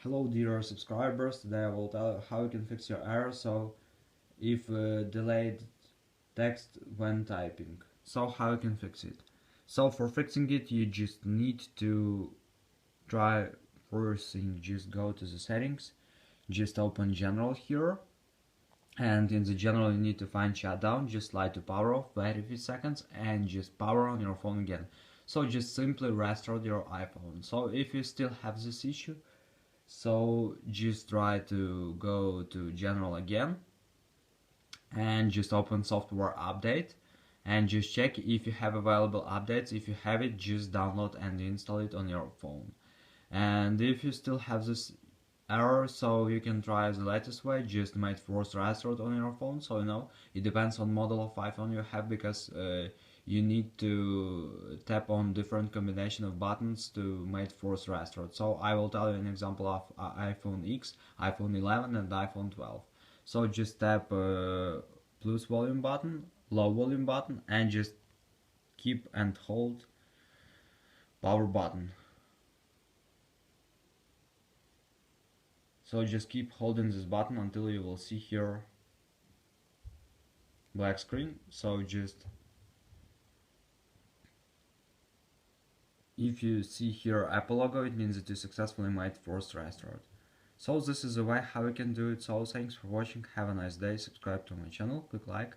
Hello dear subscribers, today I will tell you how you can fix your error, so if delayed text when typing. So how you can fix it. So for fixing it you just need to try first thing, just go to the settings, just open general here, and in the general you need to find shutdown, just slide to power off, wait a few seconds and just power on your phone again. So just simply restart your iPhone. So if you still have this issue, so just try to go to general again and just open software update and just check if you have available updates. If you have it, just download and install it on your phone. And if you still have this error, so you can try the latest way, just make force restart on your phone. So it depends on model of iPhone you have, because you need to tap on different combination of buttons to make force restart. So I will tell you an example of iPhone X, iPhone 11 and iPhone 12. So just tap plus volume button, low volume button, and just keep and hold power button. So just keep holding this button until you will see here black screen. So just if you see here Apple logo, it means that you successfully made forced restart. So this is the way how you can do it. So thanks for watching, have a nice day, subscribe to my channel, click like